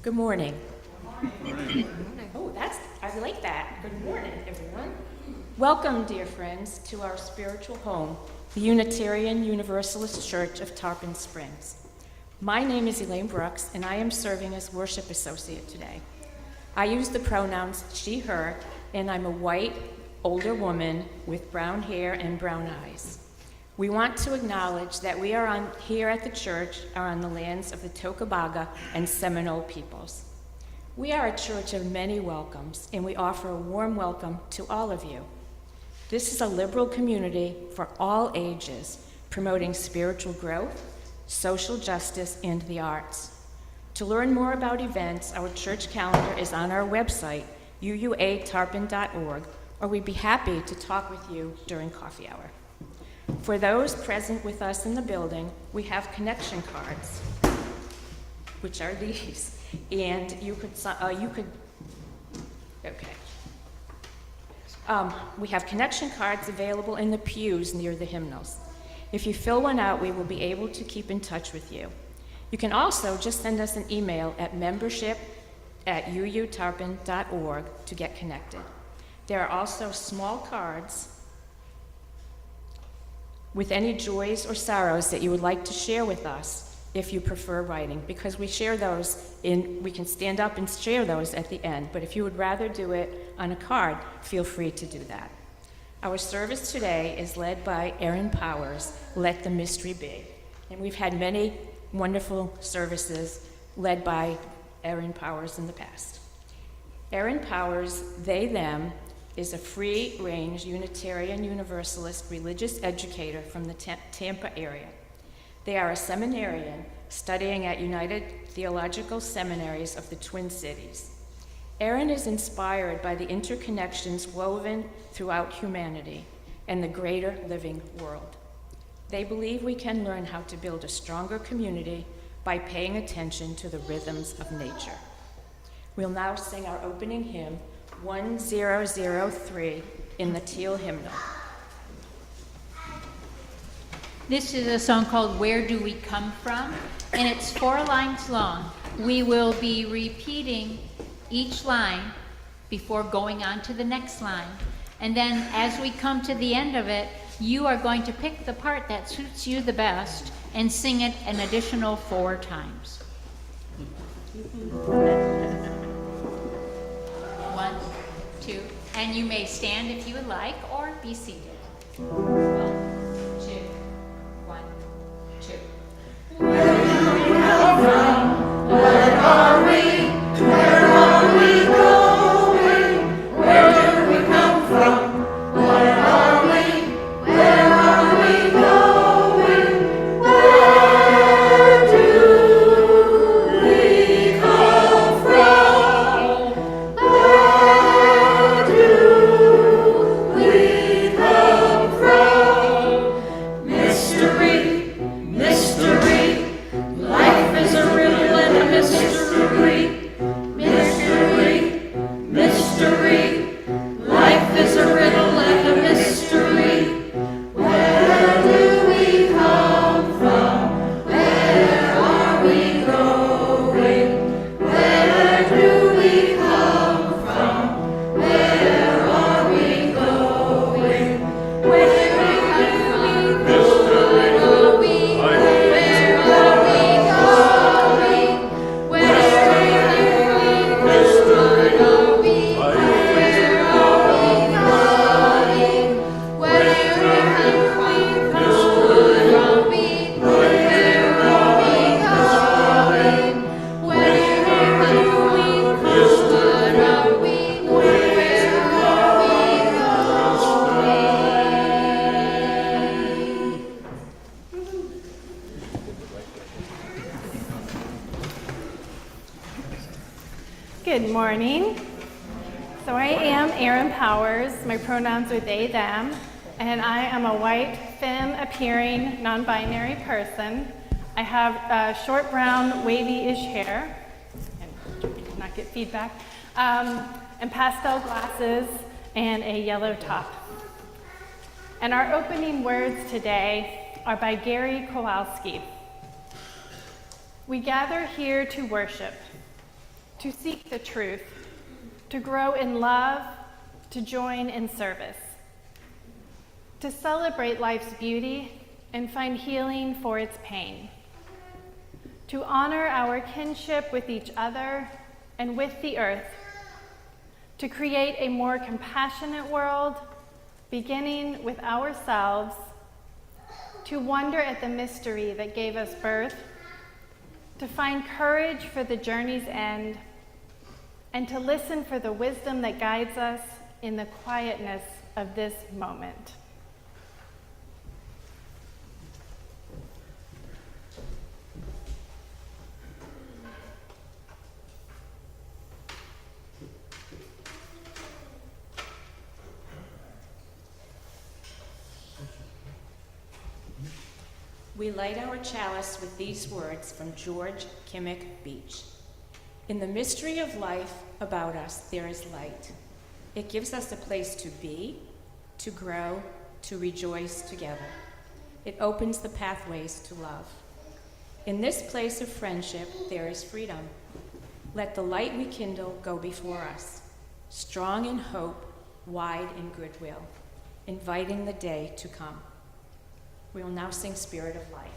Good morning. Good morning. Oh, I like that. Good morning, everyone. Welcome, dear friends, to our spiritual home, the Unitarian Universalist Church of Tarpon Springs. My name is Elaine Brooks, and I am serving as worship associate today. I use the pronouns she, her, and I'm a white, older woman with brown hair and brown eyes. We want to acknowledge that we are here at the church are on the lands of the Tocobaga and Seminole peoples. We are a church of many welcomes, and we offer a warm welcome to all of you. This is a liberal community for all ages, promoting spiritual growth, social justice, and the arts. To learn more about events, our church calendar is on our website, uuatarpon.org, or we'd be happy to talk with you during coffee hour. For those present with us in the building, we have connection cards, which are these, and we have connection cards available in the pews near the hymnals. If you fill one out, we will be able to keep in touch with you. You can also just send us an email at membership@uutarpon.org to get connected. There are also small cards with any joys or sorrows that you would like to share with us if you prefer writing, because we share those we can stand up and share those at the end, but if you would rather do it on a card, feel free to do that. Our service today is led by Erin Powers, Let the Mystery Be. And we've had many wonderful services led by Erin Powers in the past. Erin Powers, they, them, is a Free-Range Unitarian Universalist religious educator from the Tampa area. They are a seminarian studying at United Theological Seminaries of the Twin Cities. Erin is inspired by the interconnections woven throughout humanity and the greater living world. They believe we can learn how to build a stronger community by paying attention to the rhythms of nature. We'll now sing our opening hymn, 1003, in the Teal hymnal. This is a song called Where Do We Come From? And it's 4 lines long. We will be repeating each line before going on to the next line. And then as we come to the end of it, you are going to pick the part that suits you the best and sing it an additional 4 times. 1, 2, and you may stand if you would like or be seated. 1, 2, 1, 2. Where do we come from? Where are we? Where are we going? Where do we come from? Where are we? Where are we going? Where do we come from? Where do we come from? Mystery, mystery, life is a riddle and a mystery. Mystery, mystery, life is a riddle and a mystery. Where do we come from? Where are we going? Where do we come from? Where are we going? Where are we going? Where are we going? Where are we Good morning. So I am Erin Powers. My pronouns are they, them, and I am a white, femme-appearing, non-binary person. I have short brown, wavy-ish hair, and not get feedback, and pastel glasses, and a yellow top. And our opening words today are by Gary Kowalski. We gather here to worship, to seek the truth, to grow in love, to join in service, to celebrate life's beauty and find healing for its pain, to honor our kinship with each other and with the earth, to create a more compassionate world, beginning with ourselves, to wonder at the mystery that gave us birth, to find courage for the journey's end, and to listen for the wisdom that guides us in the quietness of this moment. We light our chalice with these words from George Kimmick Beach. In the mystery of life about us, there is light. It gives us a place to be, to grow, to rejoice together. It opens the pathways to love. In this place of friendship, there is freedom. Let the light we kindle go before us, strong in hope, wide in goodwill, inviting the day to come. We will now sing Spirit of Life.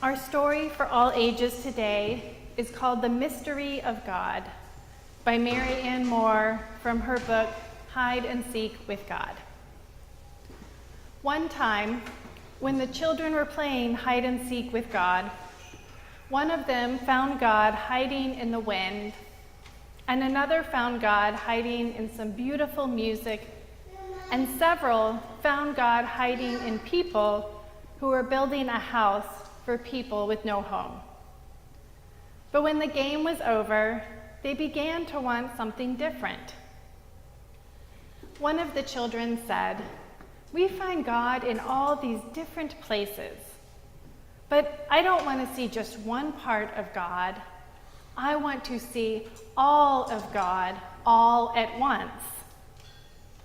Our story for all ages today is called The Mystery of God by Mary Ann Moore from her book, Hide and Seek with God. One time, when the children were playing hide and seek with God, one of them found God hiding in the wind, and another found God hiding in some beautiful music, and several found God hiding in people who were building a house for people with no home. But when the game was over, they began to want something different. One of the children said, "We find God in all these different places, but I don't want to see just one part of God. I want to see all of God all at once."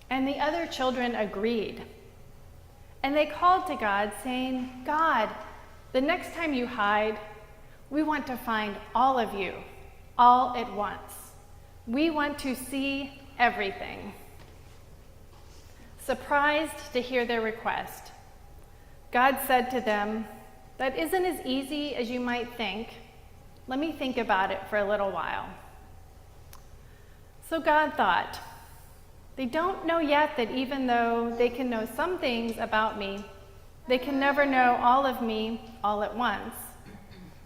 And the other children agreed. And they called to God, saying, "God, the next time you hide, we want to find all of you, all at once. We want to see everything." Surprised to hear their request, God said to them, "That isn't as easy as you might think. Let me think about it for a little while." So God thought, "They don't know yet that even though they can know some things about me, they can never know all of me all at once.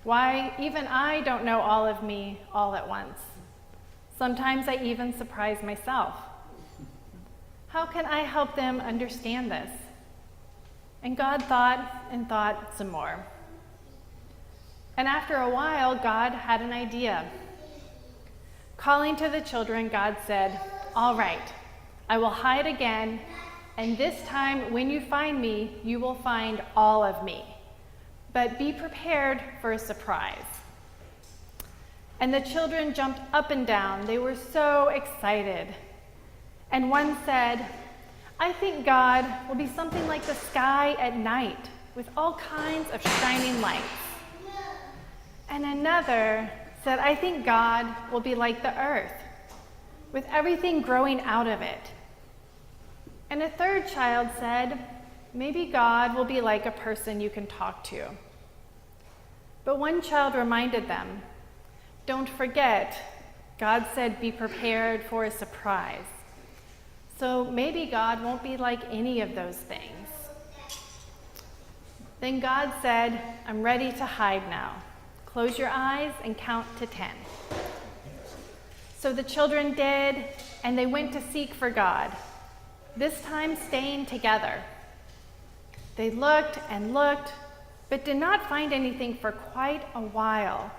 Why, even I don't know all of me all at once. Sometimes I even surprise myself. How can I help them understand this?" And God thought and thought some more. And after a while, God had an idea. Calling to the children, God said, "All right, I will hide again, and this time when you find me, you will find all of me. But be prepared for a surprise." And the children jumped up and down. They were so excited. And one said, "I think God will be something like the sky at night with all kinds of shining lights." And another said, "I think God will be like the earth with everything growing out of it." And a third child said, "Maybe God will be like a person you can talk to." But one child reminded them, "Don't forget, God said be prepared for a surprise. So maybe God won't be like any of those things." Then God said, "I'm ready to hide now. Close your eyes and count to 10. So the children did, and they went to seek for God, this time staying together. They looked and looked, but did not find anything for quite a while,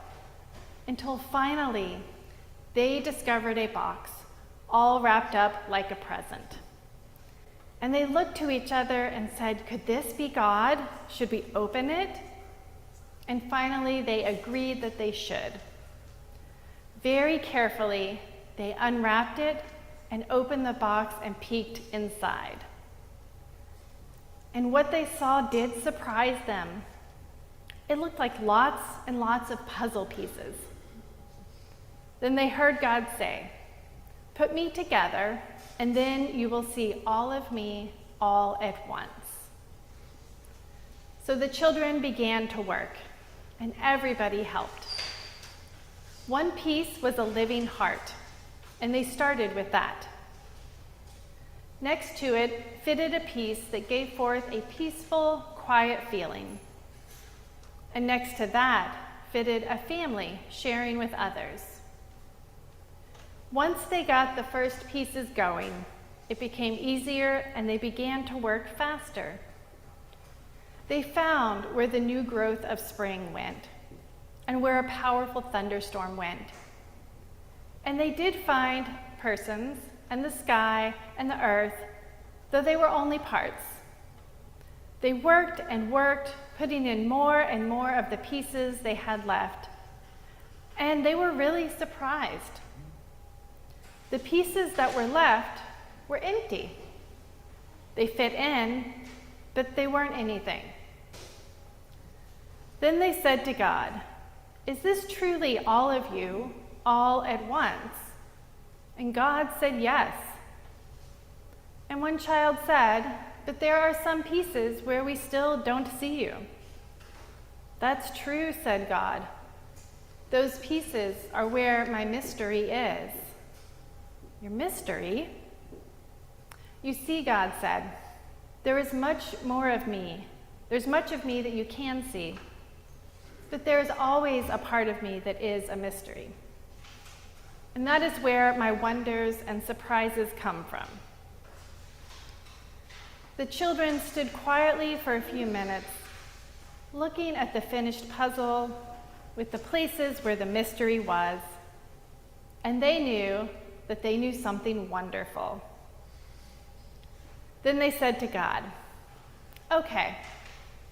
until finally they discovered a box, all wrapped up like a present. And they looked to each other and said, "Could this be God? Should we open it?" And finally, they agreed that they should. Very carefully, they unwrapped it and opened the box and peeked inside. And what they saw did surprise them. It looked like lots and lots of puzzle pieces. Then they heard God say, "Put me together, and then you will see all of me all at once." So the children began to work, and everybody helped. One piece was a living heart, and they started with that. Next to it fitted a piece that gave forth a peaceful, quiet feeling. And next to that fitted a family sharing with others. Once they got the first pieces going, it became easier and they began to work faster. They found where the new growth of spring went and where a powerful thunderstorm went. And they did find persons and the sky and the earth, though they were only parts. They worked and worked, putting in more and more of the pieces they had left. And they were really surprised. The pieces that were left were empty. They fit in, but they weren't anything. Then they said to God, "Is this truly all of you, all at once?" And God said yes. And one child said, "But there are some pieces where we still don't see you." "That's true," said God. "Those pieces are where my mystery is." "Your mystery?" "You see," God said, "there is much more of me. There's much of me that you can see. But there is always a part of me that is a mystery. And that is where my wonders and surprises come from." The children stood quietly for a few minutes, looking at the finished puzzle with the places where the mystery was, and they knew that they knew something wonderful. Then they said to God, "Okay,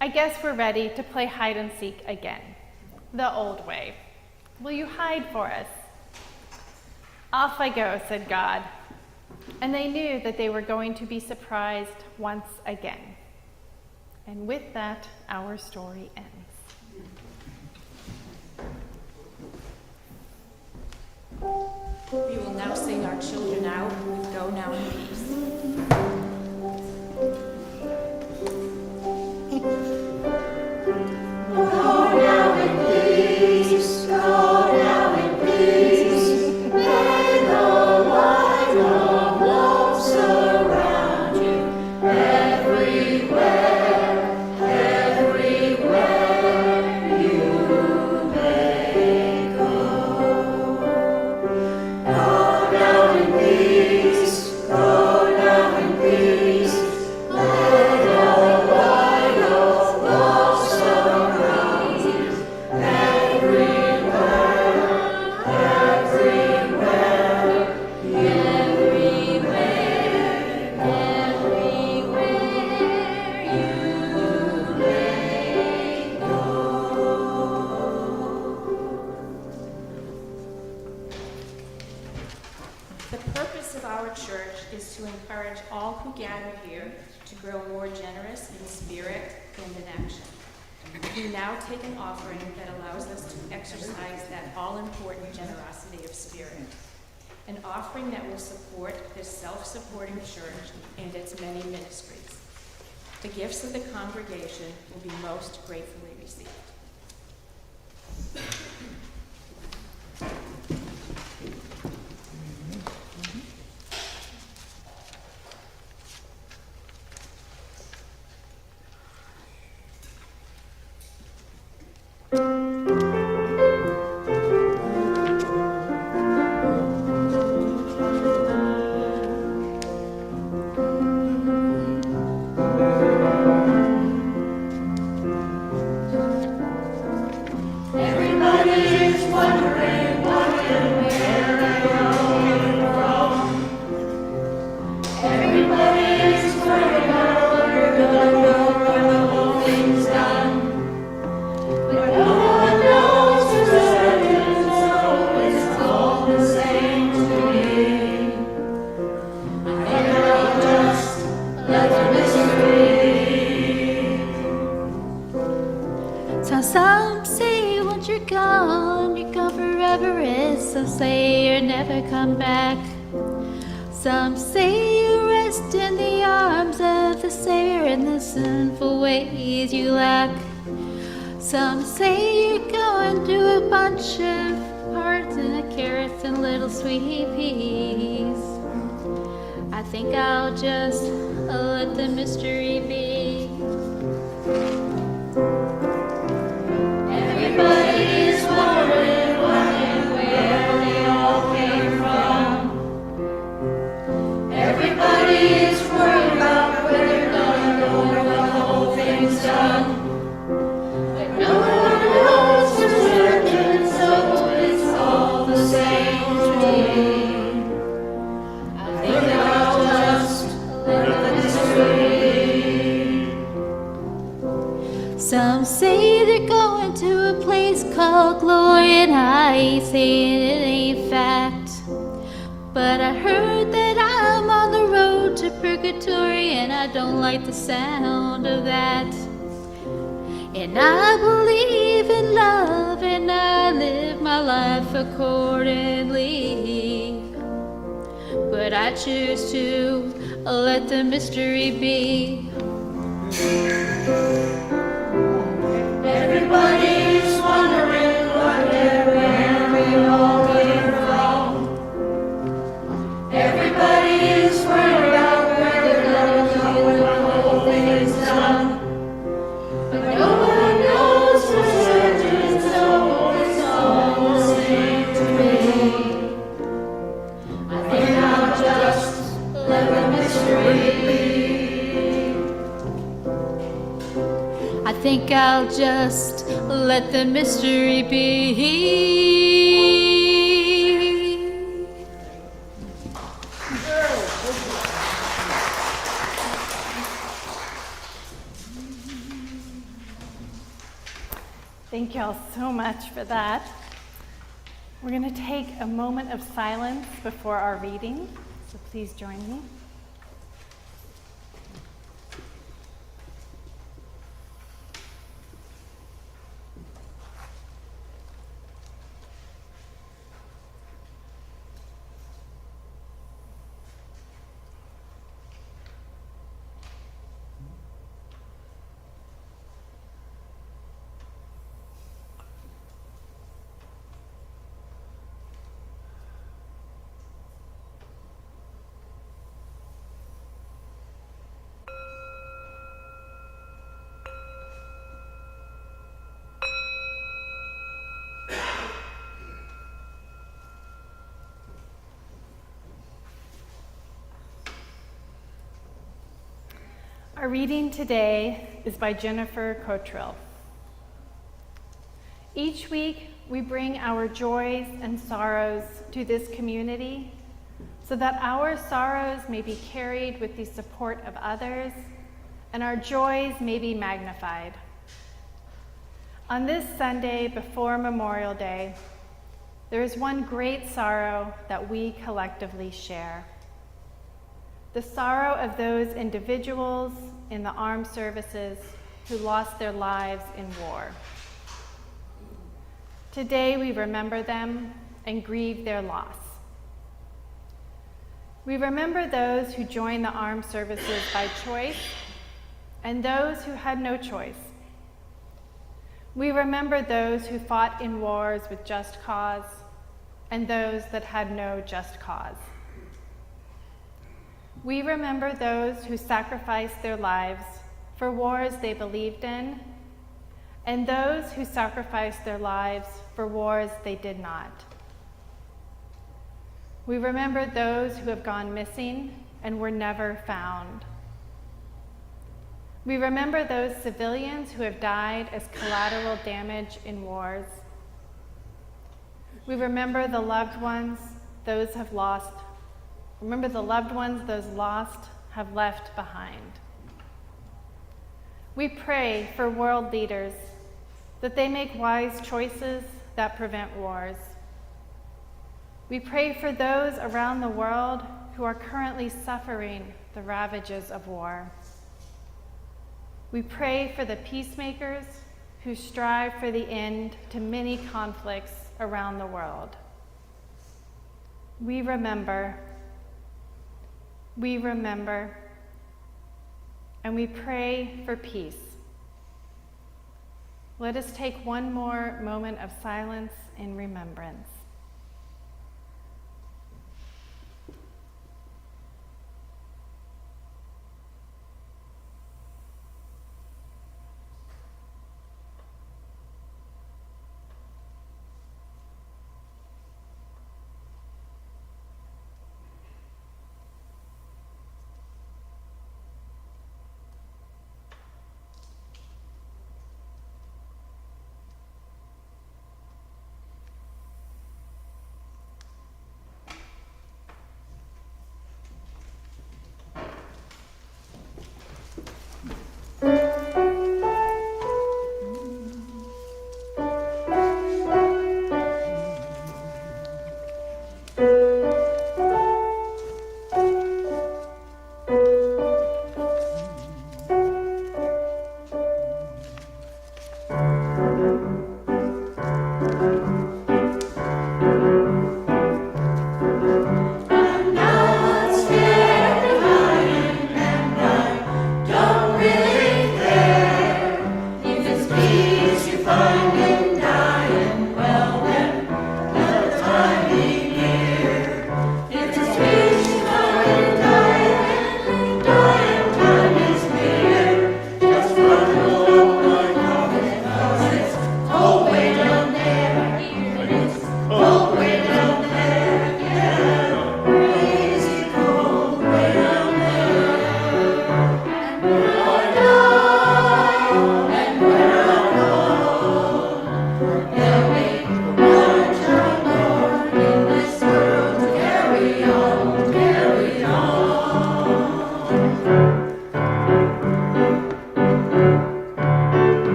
I guess we're ready to play hide and seek again, the old way. Will you hide for us?" "Off I go," said God. And they knew that they were going to be surprised once again. And with that, our story ends. We will now sing our children out with "Go Now in Peace." Go now in peace, go now in peace. May the light of love surround you everywhere, everywhere you may go. Go now in peace, go encourage all who gather here to grow more generous in spirit and in action. We now take an offering that allows us to exercise that all-important generosity of spirit, an offering that will support this self-supporting church and its many ministries. The gifts of the congregation will be most gratefully received. Some say you rest in the arms of the Savior in the sinful ways you lack. Some say you're going through a bunch of hearts and carrots and little sweet peas. I think I'll just let the mystery be. Everybody's wondering why and where they all came from. Everybody's worried about where they're gonna go when the whole thing's done. But no one knows for certain, so it's all the same to me. I think I'll just let the mystery. Some say they're going to a place called glory, and I say it ain't fact. But I heard that I'm on the road to purgatory, and I don't like the sound of that. And I believe in love, and I live my life accordingly. But I choose to let the mystery be. Everybody's wondering where we all came from. Everybody's worried about where they're gonna go when the whole thing is done. But no one knows for certain, so it's all the same to me. I think I'll just let the mystery be. I think I'll just let the mystery be. Thank you all so much for that. We're going to take a moment of silence before our reading, so please join me. Our reading today is by Jennifer Cottrell. Each week, we bring our joys and sorrows to this community so that our sorrows may be carried with the support of others and our joys may be magnified. On this Sunday before Memorial Day, there is one great sorrow that we collectively share. the sorrow of those individuals in the armed services who lost their lives in war. Today we remember them and grieve their loss. We remember those who joined the armed services by choice and those who had no choice. We remember those who fought in wars with just cause and those that had no just cause. We remember those who sacrificed their lives for wars they believed in, and those who sacrificed their lives for wars they did not. We remember those who have gone missing and were never found. We remember those civilians who have died as collateral damage in wars. We remember the loved ones those have lost. Remember the loved ones those lost have left behind. We pray for world leaders that they make wise choices that prevent wars. We pray for those around the world who are currently suffering the ravages of war. We pray for the peacemakers who strive for the end to many conflicts around the world. We remember, and we pray for peace. Let us take one more moment of silence in remembrance.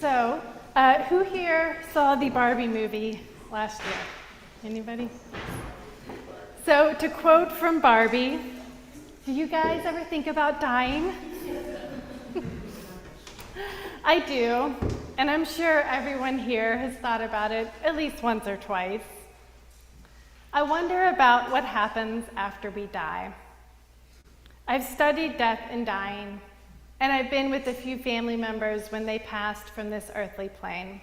So, who here saw the Barbie movie last year? Anybody? So, to quote from Barbie, do you guys ever think about dying? I do, and I'm sure everyone here has thought about it at least once or twice. I wonder about what happens after we die. I've studied death and dying, and I've been with a few family members when they passed from this earthly plane.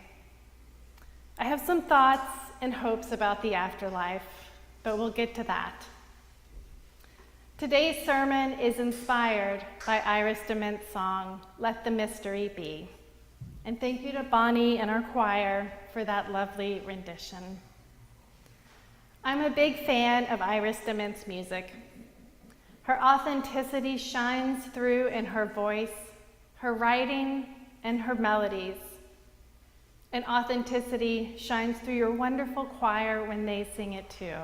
I have some thoughts and hopes about the afterlife, but we'll get to that. Today's sermon is inspired by Iris DeMent's song, Let the Mystery Be. And thank you to Bonnie and our choir for that lovely rendition. I'm a big fan of Iris DeMent's music. Her authenticity shines through in her voice, her writing, and her melodies. And authenticity shines through your wonderful choir when they sing it too.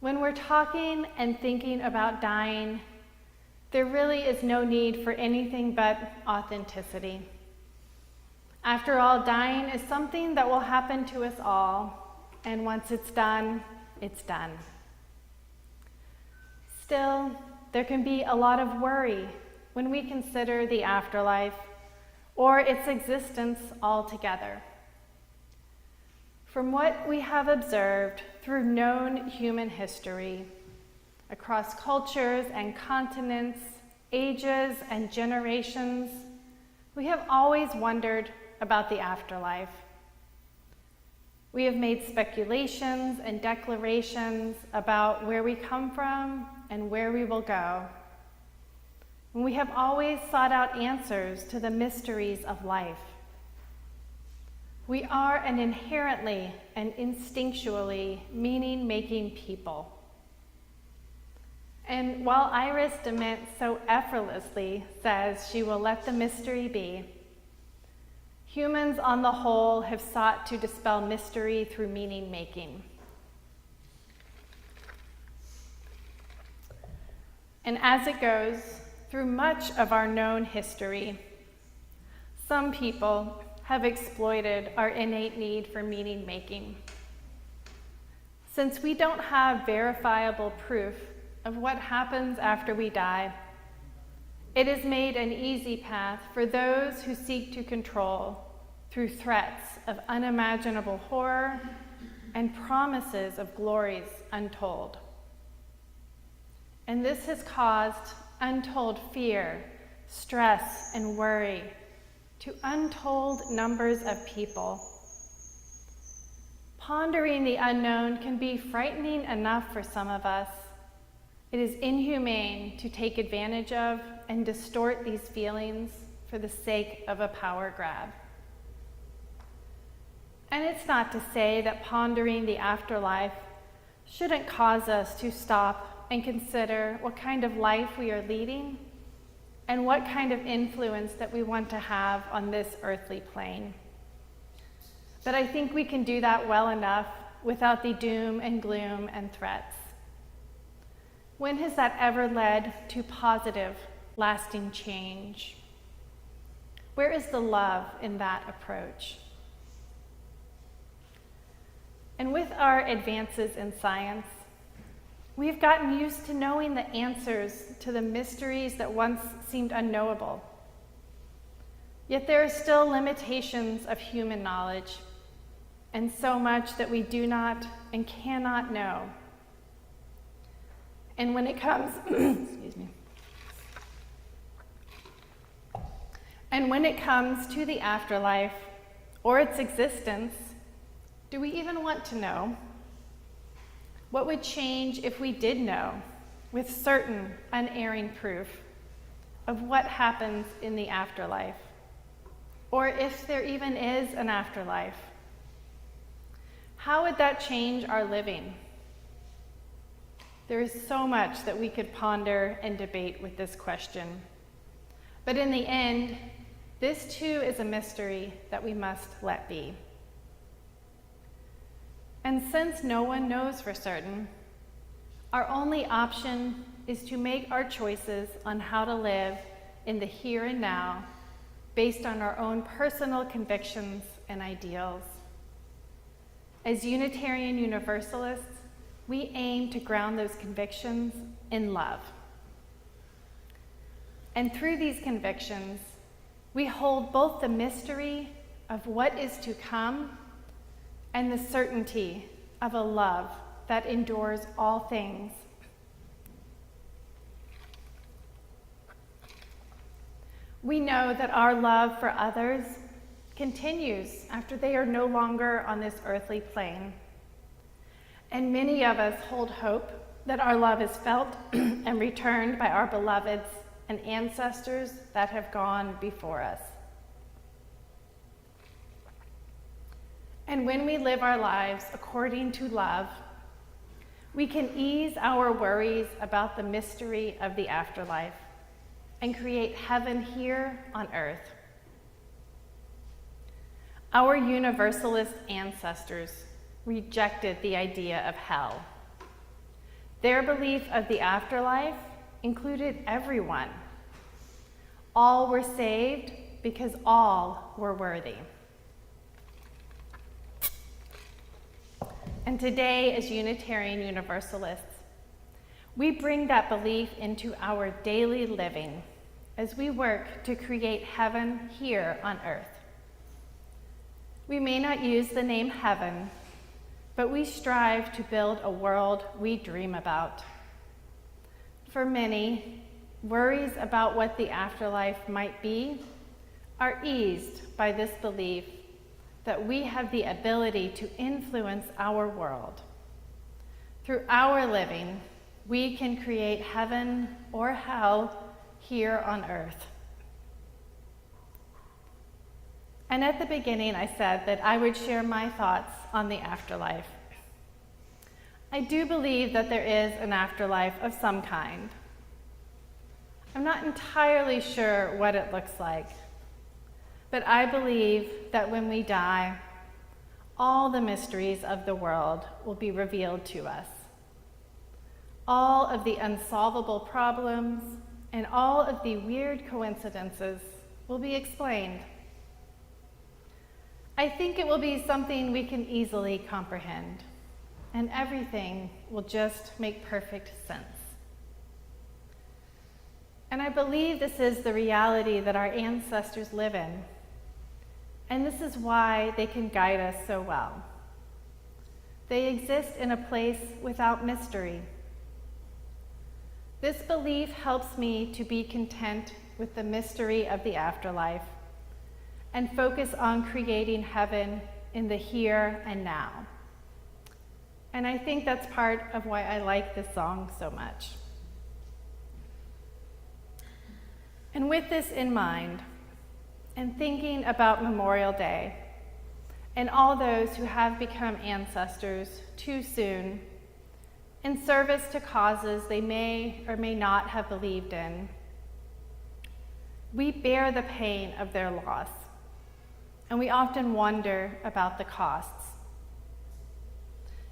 When we're talking and thinking about dying, there really is no need for anything but authenticity. After all, dying is something that will happen to us all, and once it's done, it's done. Still, there can be a lot of worry when we consider the afterlife or its existence altogether. From what we have observed through known human history, across cultures and continents, ages and generations, we have always wondered about the afterlife. We have made speculations and declarations about where we come from and where we will go. And we have always sought out answers to the mysteries of life. We are an inherently and instinctually meaning-making people. And while Iris DeMent so effortlessly says she will let the mystery be, humans on the whole have sought to dispel mystery through meaning-making. And as it goes, through much of our known history, some people have exploited our innate need for meaning-making. Since we don't have verifiable proof of what happens after we die, it has made an easy path for those who seek to control through threats of unimaginable horror and promises of glories untold. And this has caused untold fear, stress, and worry to untold numbers of people. Pondering the unknown can be frightening enough for some of us. It is inhumane to take advantage of and distort these feelings for the sake of a power grab. And it's not to say that pondering the afterlife shouldn't cause us to stop and consider what kind of life we are leading and what kind of influence that we want to have on this earthly plane. But I think we can do that well enough without the doom and gloom and threats. When has that ever led to positive, lasting change? Where is the love in that approach? And with our advances in science, we've gotten used to knowing the answers to the mysteries that once seemed unknowable. Yet there are still limitations of human knowledge, and so much that we do not and cannot know. And when it comes, excuse me. And when it comes to the afterlife or its existence, do we even want to know? What would change if we did know with certain, unerring proof of what happens in the afterlife? Or if there even is an afterlife? How would that change our living? There is so much that we could ponder and debate with this question. But in the end, This too is a mystery that we must let be. And since no one knows for certain, our only option is to make our choices on how to live in the here and now based on our own personal convictions and ideals. As Unitarian Universalists, we aim to ground those convictions in love. And through these convictions, we hold both the mystery of what is to come and the certainty of a love that endures all things. We know that our love for others continues after they are no longer on this earthly plane. And many of us hold hope that our love is felt and returned by our beloveds and ancestors that have gone before us. And when we live our lives according to love, we can ease our worries about the mystery of the afterlife and create heaven here on earth. Our Universalist ancestors rejected the idea of hell. Their belief of the afterlife included everyone. All were saved because all were worthy. And today, as Unitarian Universalists, we bring that belief into our daily living as we work to create heaven here on earth. We may not use the name heaven, but we strive to build a world we dream about. For many, worries about what the afterlife might be are eased by this belief that we have the ability to influence our world. Through our living, we can create heaven or hell here on earth. And at the beginning, I said that I would share my thoughts on the afterlife. I do believe that there is an afterlife of some kind. I'm not entirely sure what it looks like, but I believe that when we die, all the mysteries of the world will be revealed to us. All of the unsolvable problems and all of the weird coincidences will be explained. I think it will be something we can easily comprehend, and everything will just make perfect sense. And I believe this is the reality that our ancestors live in, and this is why they can guide us so well. They exist in a place without mystery. This belief helps me to be content with the mystery of the afterlife and focus on creating heaven in the here and now. And I think that's part of why I like this song so much. And with this in mind, and thinking about Memorial Day and all those who have become ancestors too soon in service to causes they may or may not have believed in, we bear the pain of their loss, and we often wonder about the costs.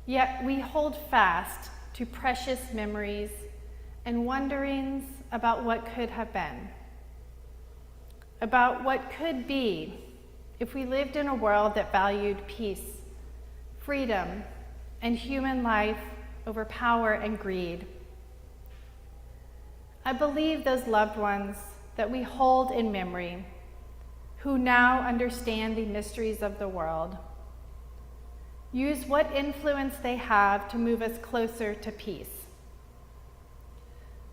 Yet we hold fast to precious memories and wonderings about what could have been, about what could be if we lived in a world that valued peace, freedom, and human life over power and greed. I believe those loved ones that we hold in memory, who now understand the mysteries of the world, use what influence they have to move us closer to peace.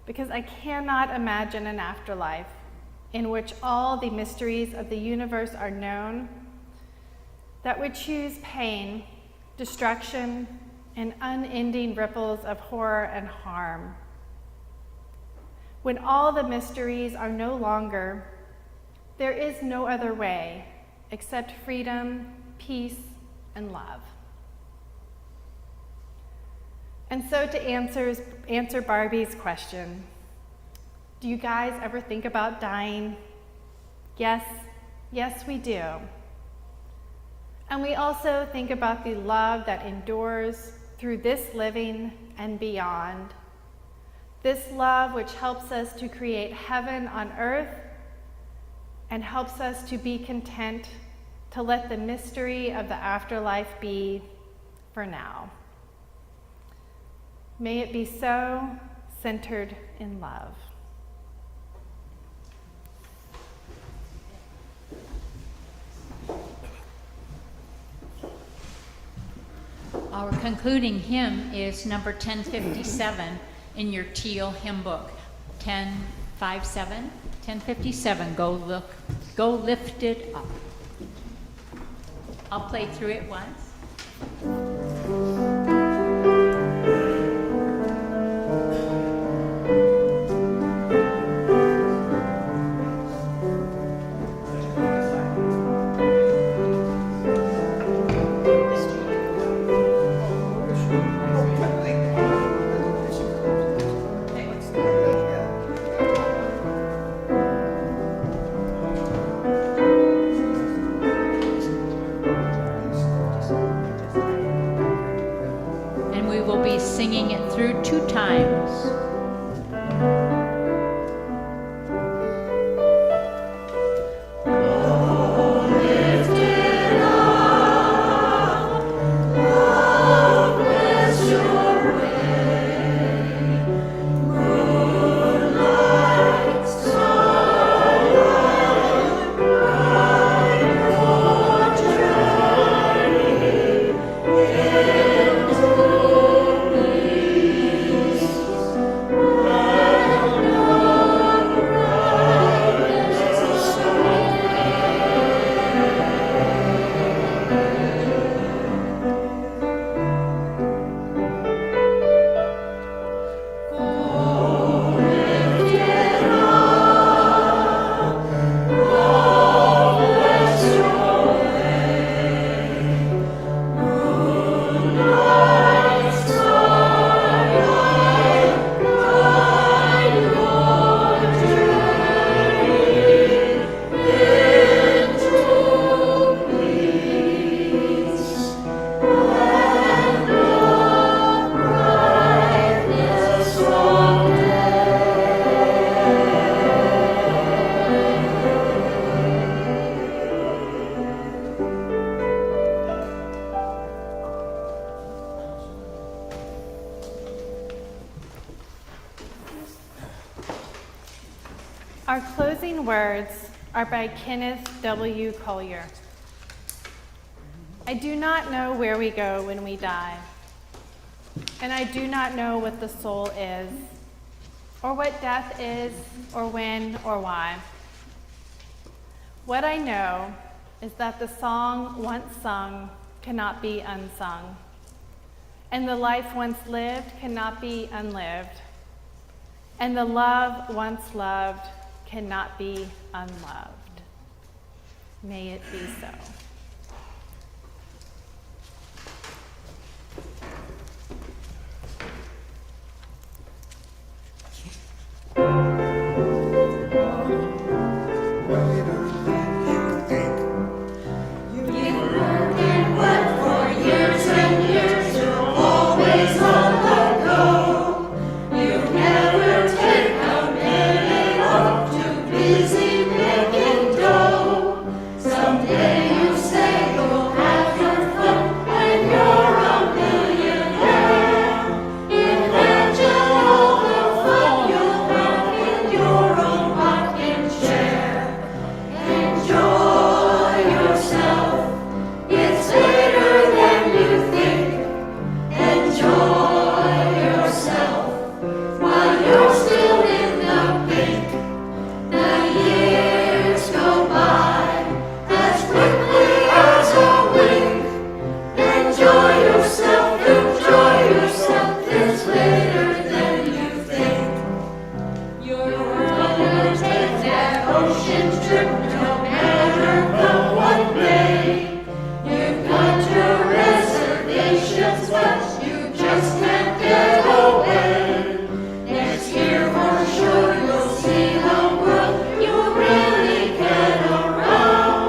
Because I cannot imagine an afterlife in which all the mysteries of the universe are known that would choose pain, destruction, and unending ripples of horror and harm. When all the mysteries are no longer, there is no other way except freedom, peace, and love. And so to answer Barbie's question, do you guys ever think about dying? Yes, Yes, we do. And we also think about the love that endures through this living and beyond. This love which helps us to create heaven on earth and helps us to be content to let the mystery of the afterlife be for now. May it be so, centered in love. Our concluding hymn is number 1057 in your teal hymn book. 1057, go lifted up. I'll play through it once. Singing it through 2 times. Our closing words are by Kenneth W. Collier. I do not know where we go when we die, and I do not know what the soul is, or what death is, or when, or why. What I know is that the song once sung cannot be unsung, and the life once lived cannot be unlived, and the love once loved cannot be unloved. May it be so. You'll really get around.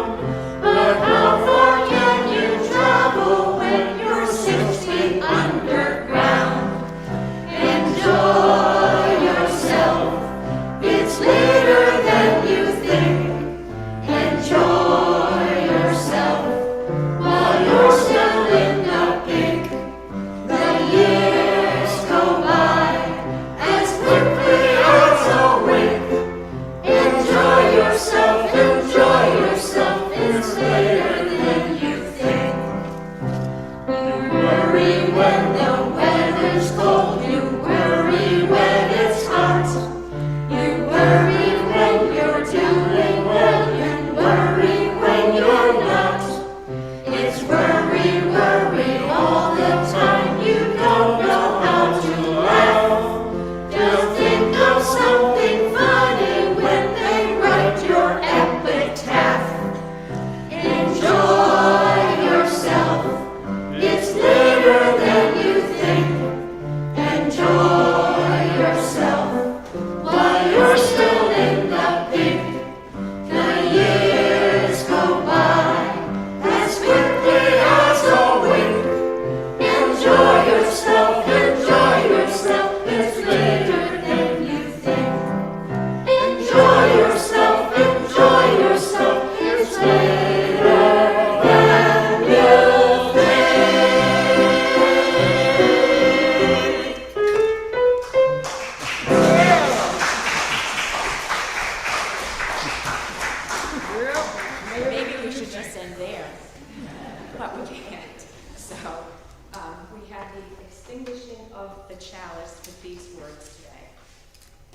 of the chalice with these words today.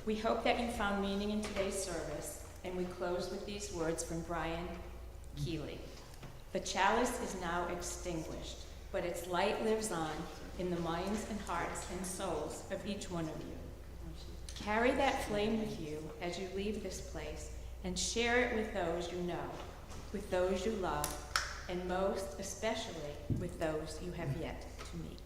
We hope that you found meaning in today's service, and we close with these words from Brian Keeley. The chalice is now extinguished, but its light lives on in the minds and hearts and souls of each one of you. Carry that flame with you as you leave this place, and share it with those you know, with those you love, and most especially with those you have yet to meet.